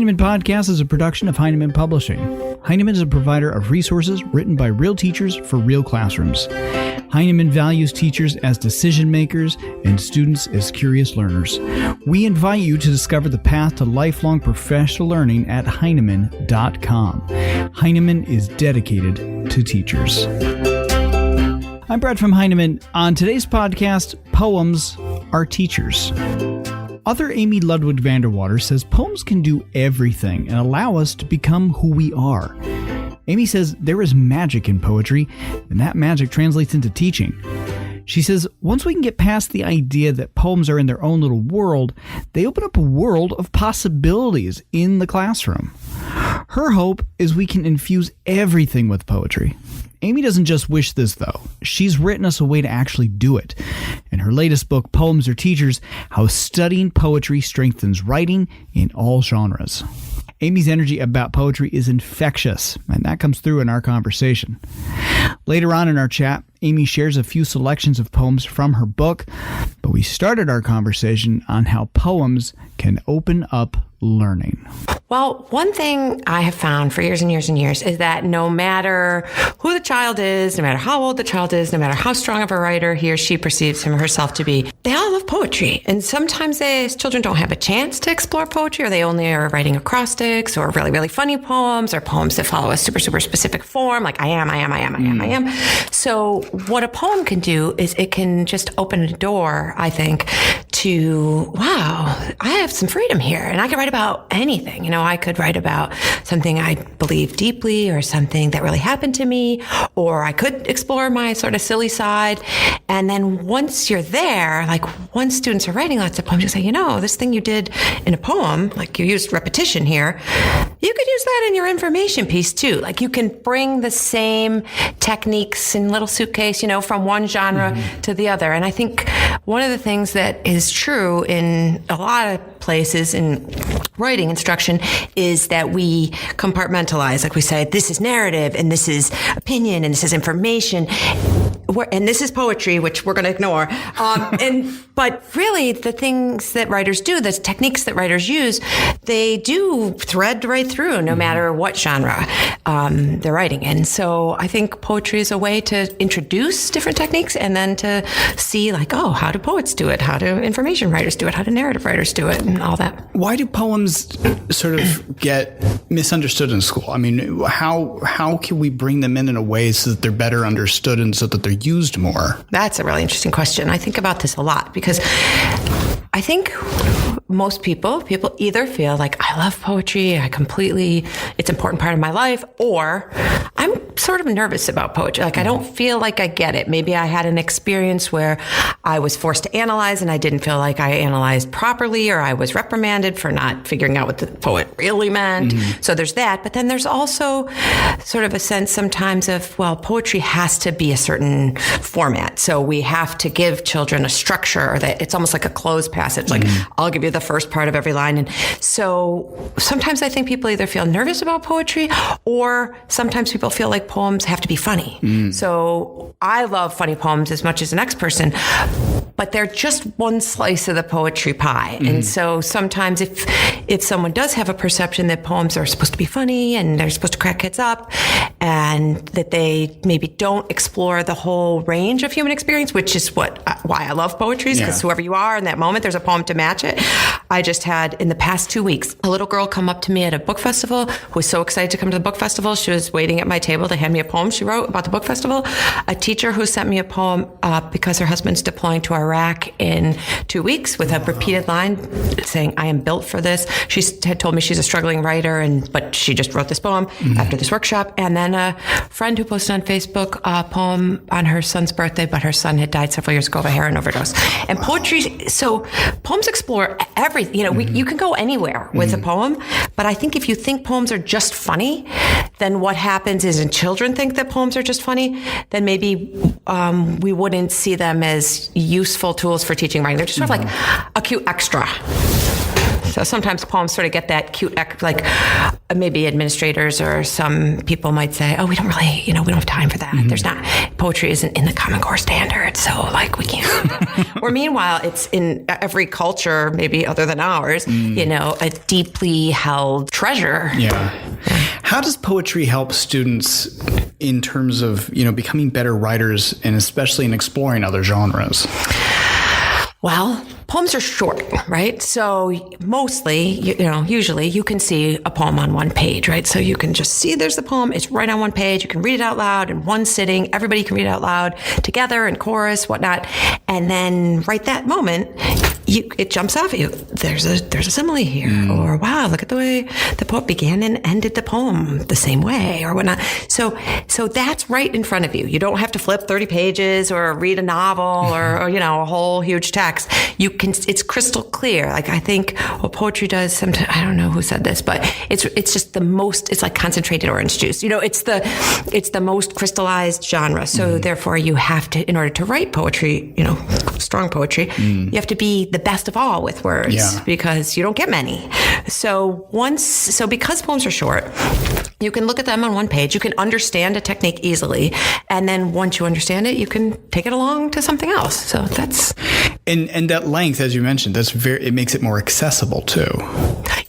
Heinemann Podcast is a production of Heinemann Publishing. Heinemann is a provider of resources written by real teachers for real classrooms. Heinemann values teachers as decision makers and students as curious learners. We invite you to discover the path to lifelong professional learning at Heinemann.com. Heinemann is dedicated to teachers. I'm Brad from Heinemann. On today's podcast, poems are teachers. Author Ludwig VanDerwater says poems can do everything and allow us to become who we are. Amy says there is magic in poetry, and that magic translates into teaching. She says once we can get past the idea that poems are in their own little world, they open up a world of possibilities in the classroom. Her hope is we can infuse everything with poetry. Amy doesn't just wish this, though. She's written us a way to actually do it. In her latest book, Poems Are Teachers, How Studying Poetry Strengthens Writing in All Genres. Amy's energy about poetry is infectious, and that comes through in our conversation. Later on in our chat, Amy shares a few selections of poems from her book, but we started our conversation on how poems can open up learning. Well, one thing I have found for years and years and years is that no matter who the child is, no matter how old the child is, no matter how strong of a writer he or she perceives him or herself to be, they all love poetry. And sometimes children don't have a chance to explore poetry, or they only are writing acrostics or really, really funny poems, or poems that follow a super, super specific form, like I am. So what a poem can do is it can just open a door, I think, to, wow, I have some freedom here, and I can write about anything. I could write about something I believe deeply, or something that really happened to me, or I could explore my sort of silly side. And then once you're there, like once students are writing lots of poems, you say, this thing you did in a poem, like you used repetition here, you could use that in your information piece too. Like you can bring the same techniques in little suitcase, from one genre to the other. And I think one of the things that is true in a lot of places in writing instruction is that we compartmentalize. Like we say, this is narrative, and this is opinion, and this is information, and this is poetry, which we're going to ignore. But really, the things that writers do, the techniques that writers use, they do thread right through, no matter what genre they're writing in. So I think poetry is a way to introduce different techniques, and then to see, like, oh, how do poets do it? How do information writers do it? How do narrative writers do it? And all that. Why do poems sort of get misunderstood in school? I mean, how can we bring them in a way so that they're better understood and so that they're used more? That's a really interesting question. I think about this a lot because I think most people either feel like I love poetry, it's an important part of my life, or I'm sort of nervous about poetry. Like I don't feel like I get it. Maybe I had an experience where I was forced to analyze and I didn't feel like I analyzed properly, or I was reprimanded for not figuring out what the poet really meant. So there's that. But then there's also sort of a sense sometimes of, well, poetry has to be a certain format. So we have to give children a structure, or that it's almost like a closed passage. Like I'll give you the first part of every line. And so sometimes I think people either feel nervous about poetry, or sometimes people feel like poems have to be funny. So I love funny poems as much as the next person, but they're just one slice of the poetry pie. And so sometimes if someone does have a perception that poems are supposed to be funny and they're supposed to crack kids up, and that they maybe don't explore the whole range of human experience, which is why I love poetry, because whoever you are in that moment, there's a poem to match it. I just had, in the past 2 weeks, a little girl come up to me at a book festival who was so excited to come to the book festival. She was waiting at my table to hand me a poem she wrote about the book festival. A teacher who sent me a poem because her husband's deploying to Iraq in 2 weeks, with a repeated line saying, I am built for this. She had told me she's a struggling writer, but she just wrote this poem after this workshop. And then a friend who posted on Facebook a poem on her son's birthday, but her son had died several years ago of a heroin overdose. And poetry, so poems explore everything. You can go anywhere with a poem, but I think if you think poems are just funny, then what happens is, and children think that poems are just funny, then maybe we wouldn't see them as useful tools for teaching writing. They're just sort of like a cute extra. So sometimes poems sort of get that cute, like maybe administrators or some people might say, oh, we don't have time for that. There's not, poetry isn't in the Common Core standard. So like we can't. Or meanwhile, it's in every culture, maybe other than ours, a deeply held treasure. Yeah. How does poetry help students in terms of, becoming better writers and especially in exploring other genres? Well, poems are short, right? So mostly, usually you can see a poem on one page, right? So you can just see there's the poem. It's right on one page. You can read it out loud in one sitting. Everybody can read it out loud together in chorus, whatnot. And then right that moment, it jumps off at you. There's a simile here, or wow, look at the way the poet began and ended the poem the same way, or whatnot. So that's right in front of you. You don't have to flip 30 pages or read a novel or a whole huge text. It's crystal clear. Like I think what poetry does sometimes, I don't know who said this, but it's just the most, it's like concentrated orange juice. It's the most crystallized genre. So therefore you have to, in order to write poetry, strong poetry, you have to be the best of all with words because you don't get many. So because poems are short, you can look at them on one page. You can understand a technique easily. And then once you understand it, you can take it along to something else. So that's... And that length, as you mentioned, it makes it more accessible too.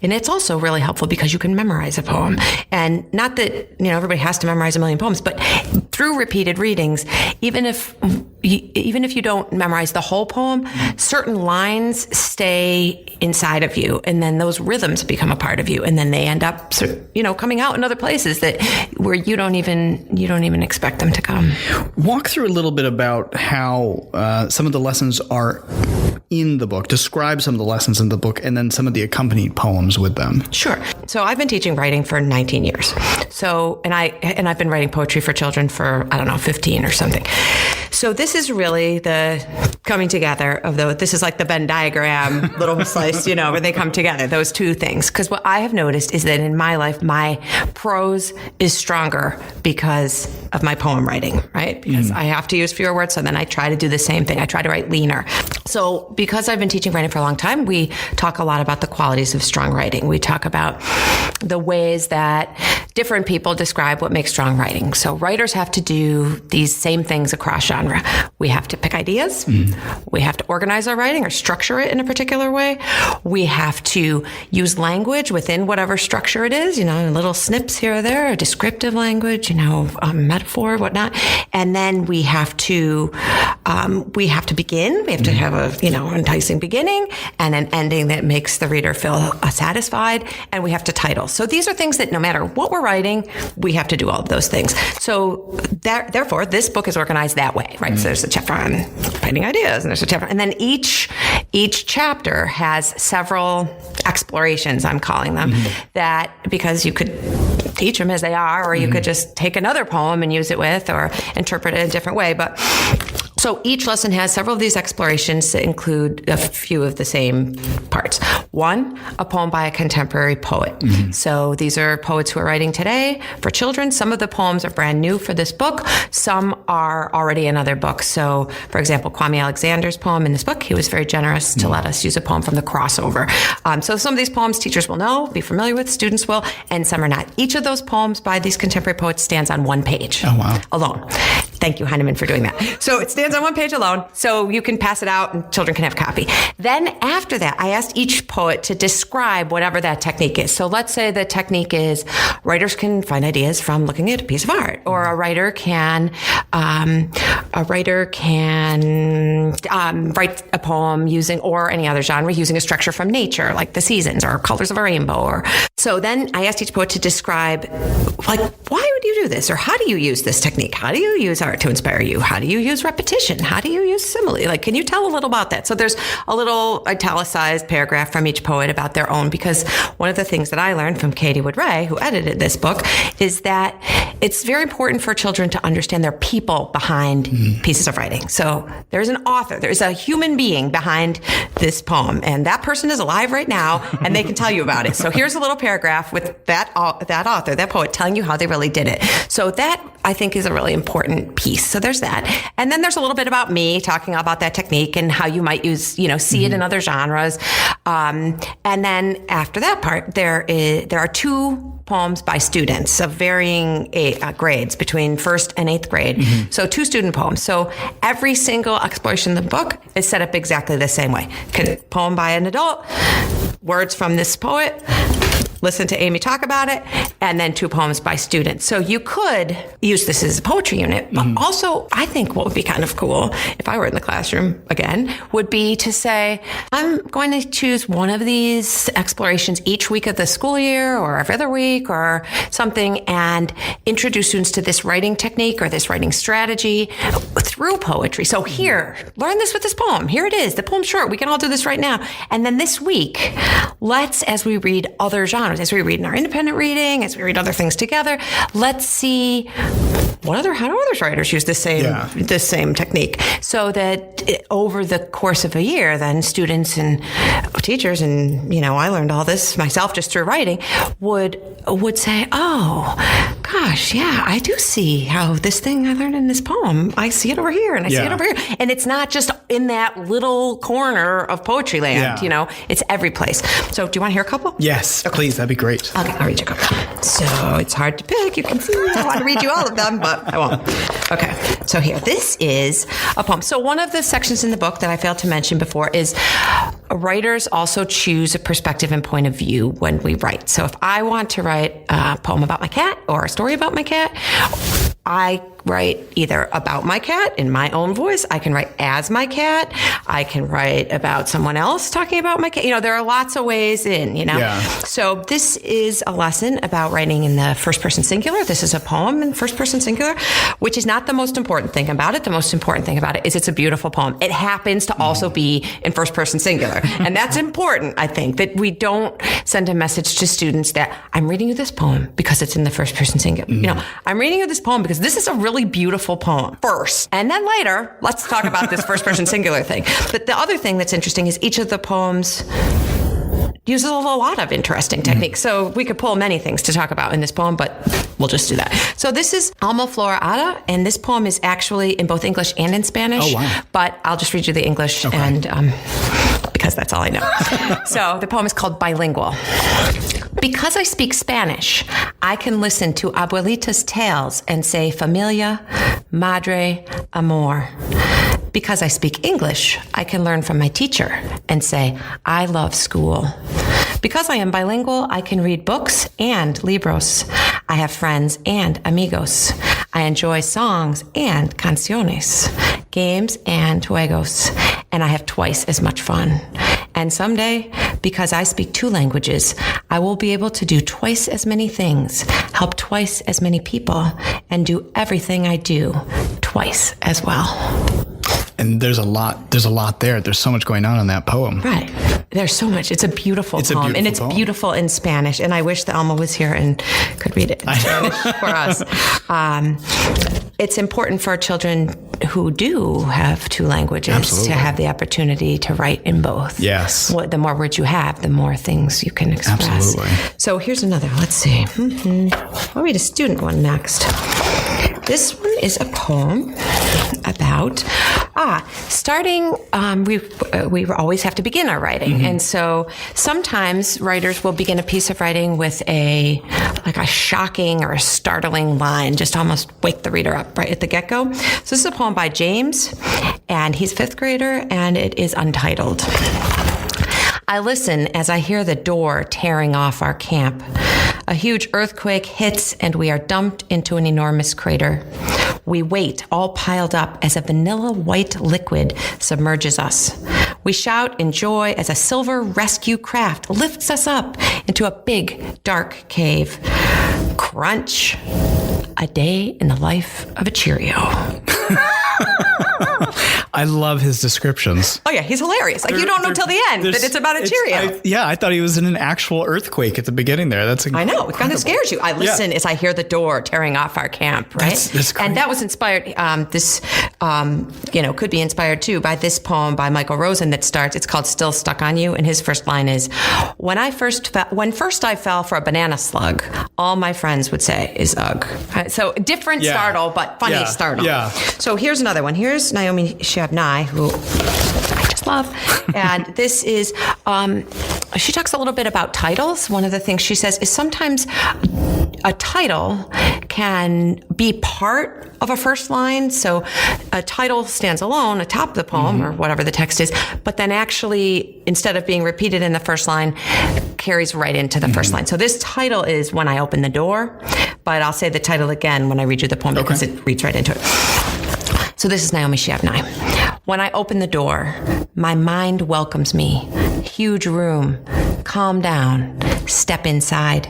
And it's also really helpful because you can memorize a poem. And not that, everybody has to memorize a million poems, but through repeated readings, even if you don't memorize the whole poem, certain lines stay inside of you, and then those rhythms become a part of you, and then they end up, coming out in other places where you don't even expect them to come. Walk through a little bit about how some of the lessons are in the book. Describe some of the lessons in the book, and then some of the accompanied poems with them. Sure. So I've been teaching writing for 19 years. And I've been writing poetry for children for 15 or something. So this is really the coming together of this is like the Venn diagram, little slice, where they come together, those two things. Because what I have noticed is that in my life, my prose is stronger because of my poem writing, right? Because I have to use fewer words. So then I try to do the same thing. I try to write leaner. So because I've been teaching writing for a long time, we talk a lot about the qualities of strong writing. We talk about the ways that different people describe what makes strong writing. So writers have to do these same things across genre. We have to pick ideas. We have to organize our writing or structure it in a particular way. We have to use language within whatever structure it is, little snips here or there, descriptive language, metaphor, whatnot. And then we have to begin. We have to have a, enticing beginning and an ending that makes the reader feel satisfied. And we have to title. So these are things that no matter what we're writing, we have to do all of those things. So therefore, this book is organized that way, right? So there's a chapter on finding ideas, and there's a chapter, and then each chapter has several explorations, I'm calling them, that because you could teach them as they are, or you could just take another poem and use it with, or interpret it a different way. But so each lesson has several of these explorations that include a few of the same parts. One, a poem by a contemporary poet. So these are poets who are writing today for children. Some of the poems are brand new for this book. Some are already in other books. So, for example, Kwame Alexander's poem in this book, he was very generous to let us use a poem from the crossover. So some of these poems teachers will know, be familiar with, students will, and some are not. Each of those poems by these contemporary poets stands on one page. Oh, wow. Alone. Thank you, Heinemann, for doing that. So it stands on one page alone, so you can pass it out and children can have a copy. Then after that, I asked each poet to describe whatever that technique is. So let's say the technique is writers can find ideas from looking at a piece of art, or a writer can write a poem using, or any other genre, using a structure from nature, like the seasons or colors of a rainbow. So then I asked each poet to describe, like, why would you do this? Or how do you use this technique? How do you use art to inspire you? How do you use repetition? How do you use simile? Like, can you tell a little about that? So there's a little italicized paragraph from each poet about their own, because one of the things that I learned from Katie Wood-Ray, who edited this book, is that it's very important for children to understand there are people behind pieces of writing. So there's an author, there's a human being behind this poem, and that person is alive right now, and they can tell you about it. So here's a little paragraph paragraph with that author, that poet, telling you how they really did it. So that, I think, is a really important piece. So there's that. And then there's a little bit about me talking about that technique and how you might use, see it in other genres. And then after that part, there are 2 poems by students of varying grades between 1st and 8th grade. So 2 student poems. So every single exploration of the book is set up exactly the same way. Poem by an adult, words from this poet, listen to Amy talk about it, and then 2 poems by students. So you could use this as a poetry unit, but also I think what would be kind of cool if I were in the classroom again would be to say, I'm going to choose one of these explorations each week of the school year or every other week or something and introduce students to this writing technique or this writing strategy through poetry. So here, learn this with this poem. Here it is. The poem's short. We can all do this right now. And then this week, let's, as we read other genres, as we read in our independent reading, as we read other things together, let's see how do other writers use this same technique, so that over the course of a year, then students and teachers, and I learned all this myself just through writing, would say, oh gosh, yeah, I do see how this thing I learned in this poem, I see it over here and I see it over here, and it's not just in that little corner of poetry land. It's every place. So do you want to hear a couple? Yes, okay. Please, that'd be great. Okay, I'll read you a couple. So it's hard to pick. You can see I want to read you all of them, but I won't. Okay, so here, this is a poem. So one of the sections in the book that I failed to mention before is writers also choose a perspective and point of view when we write. So if I want to write a poem about my cat or a story about my cat, I write either about my cat in my own voice. I can write as my cat. I can write about someone else talking about my cat. There are lots of ways in, So this is a lesson about writing in the first person singular. This is a poem in first person singular, which is not the most important thing about it. The most important thing about it is it's a beautiful poem. It happens to also be in first person singular. And that's important, I think, that we don't send a message to students that I'm reading you this poem because it's in the first person singular. I'm reading you this poem because this is a really beautiful poem first. And then later, let's talk about this first person singular thing. But the other thing that's interesting is each of the poems uses a lot of interesting techniques. So we could pull many things to talk about in this poem, but we'll just do that. So this is Alma Florada, and this poem is actually in both English and in Spanish. Oh, wow. But I'll just read you the English and because that's all I know. So the poem is called Bilingual. Because I speak Spanish, I can listen to abuelita's tales and say familia, madre, amor. Because I speak English, I can learn from my teacher and say, I love school. Because I am bilingual, I can read books and libros. I have friends and amigos. I enjoy songs and canciones, games and juegos, and I have twice as much fun. And someday, because I speak 2 languages, I will be able to do twice as many things, help twice as many people, and do everything I do twice as well. And there's a lot there. There's so much going on in that poem. Right. There's so much. It's a beautiful poem. And it's beautiful in Spanish. And I wish that Alma was here and could read it in Spanish for us. It's important for children who do have 2 languages to have the opportunity to write in both. Yes. The more words you have, the more things you can express. Absolutely. So here's another. Let's see. I'll read a student one next. This one is a poem about starting. We always have to begin our writing, and so sometimes writers will begin a piece of writing with a shocking or a startling line, just almost wake the reader up right at the get-go. So this is a poem by James, and he's a 5th grader, and it is untitled. I listen as I hear the door tearing off our camp. A huge earthquake hits and we are dumped into an enormous crater. We wait, all piled up as a vanilla white liquid submerges us. We shout in joy as a silver rescue craft lifts us up into a big, dark cave. Crunch. A day in the life of a Cheerio. I I love his descriptions. Oh, yeah. He's hilarious. Like, you don't know till the end that it's about a Cheerio. I thought he was in an actual earthquake at the beginning there. That's incredible. I know. It kind of scares you. I listen as I hear the door tearing off our camp, right? That's great. And that was inspired, could be inspired too by this poem by Michael Rosen that starts, it's called Still Stuck on You. And his first line is, when first I fell for a banana slug, all my friends would say is ugh. So different startle, but funny startle. Yeah. So here's another one. Here's Naomi Shabnai, who I just love. And this is, she talks a little bit about titles. One of the things she says is sometimes a title can be part of a first line. So a title stands alone atop the poem or whatever the text is, but then actually, instead of being repeated in the first line, carries right into the first line. So this title is When I Open the Door, but I'll say the title again when I read you the poem because it reads right into it. So this is Naomi Shabnai. When I open the door, my mind welcomes me. Huge room. Calm down. Step inside.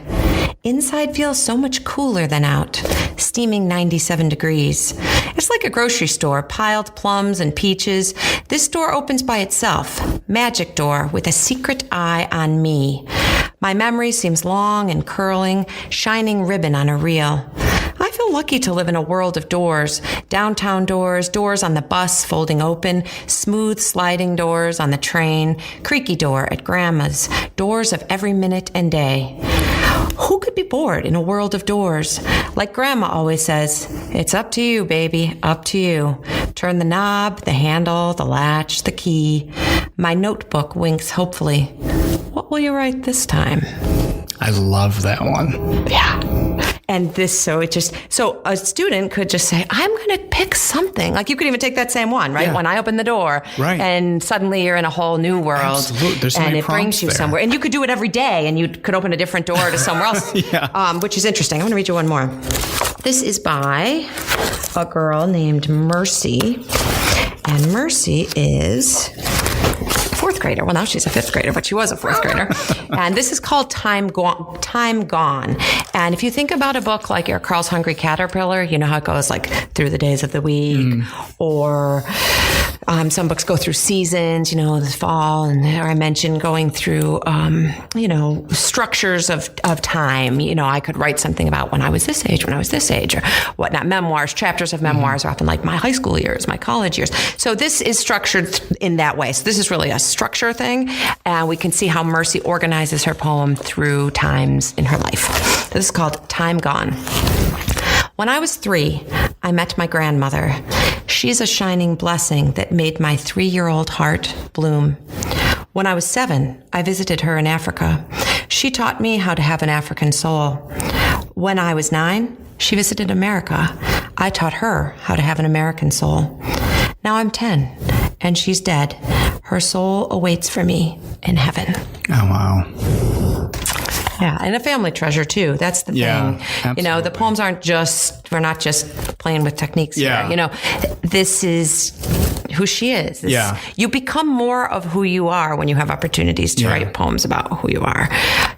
Inside feels so much cooler than out. Steaming 97 degrees. It's like a grocery store, piled plums and peaches. This door opens by itself. Magic door with a secret eye on me. My memory seems long and curling, shining ribbon on a reel. I feel lucky to live in a world of doors. Downtown doors, doors on the bus folding open, smooth sliding doors on the train, creaky door at grandma's, doors of every minute and day. Who could be bored in a world of doors? Like grandma always says, it's up to you, baby, up to you. Turn the knob, the handle, the latch, the key. My notebook winks hopefully. What will you write this time? I love that one. Yeah. And so a student could just say, I'm going to pick something. Like you could even take that same one, right? Yeah. When I open the door, right. And suddenly you're in a whole new world. Absolutely. There's so and many it brings you there. Somewhere. And you could do it every day and you could open a different door to somewhere else, which is interesting. I'm going to read you one more. This is by a girl named Mercy. And Mercy is fourth grader. Well, now she's a fifth grader, but she was a fourth grader. And this is called Time Gone. And if you think about a book like your Carl's Hungry Caterpillar, you know how it goes like through the days of the week, or some books go through seasons, the fall, and I mentioned going through, structures of time. I could write something about when I was this age, or whatnot. Memoirs, chapters of memoirs are often like my high school years, my college years. So this is structured in that way. So this is really a structure thing, and we can see how Mercy organizes her poem through times in her life. This is called Time Gone. When I was 3, I met my grandmother. She's a shining blessing that made my 3-year-old heart bloom. When I was 7, I visited her in Africa. She taught me how to have an African soul. When I was 9, she visited America. I taught her how to have an American soul. Now I'm 10, and she's dead. Her soul awaits for me in heaven. Oh, wow. Yeah, and a family treasure, too. That's the thing. Absolutely. The poems we're not just playing with techniques here. This is who she is. You become more of who you are when you have opportunities to write poems about who you are.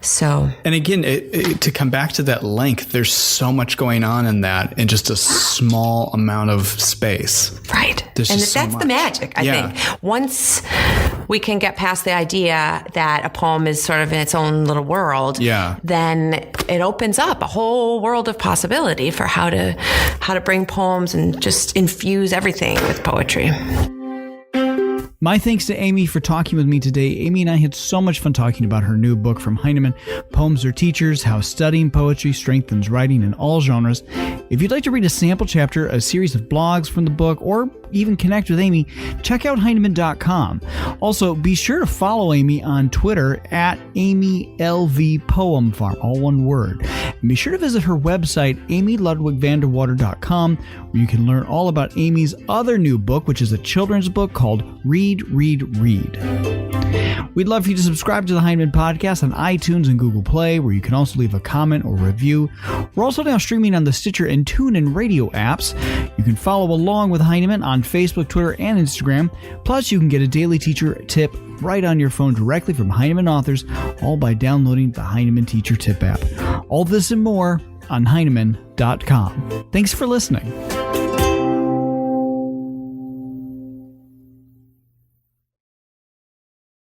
So, and again, to come back to that length, there's so much going on in that in just a small amount of space. Right. And that's the magic, I think. Once we can get past the idea that a poem is sort of in its own little world, then it opens up a whole world of possibility for how to bring poems and just infuse everything with poetry. My thanks to Amy for talking with me today. Amy and I had so much fun talking about her new book from Heinemann, Poems Are Teachers, How Studying Poetry Strengthens Writing in All Genres. If you'd like to read a sample chapter, a series of blogs from the book, or even connect with Amy, check out Heinemann.com. Also, be sure to follow Amy on Twitter at AmyLVPoemFarm, all one word. And be sure to visit her website, AmyLudwigVanDerwater.com, where you can learn all about Amy's other new book, which is a children's book called Read. We'd love for you to subscribe to the Heinemann Podcast on iTunes and Google Play, where you can also leave a comment or review. We're also now streaming on the Stitcher and TuneIn radio apps. You can follow along with Heinemann on Facebook, Twitter, and Instagram. Plus, you can get a daily teacher tip right on your phone directly from Heinemann authors, all by downloading the Heinemann Teacher Tip app. All this and more on Heinemann.com. Thanks for listening.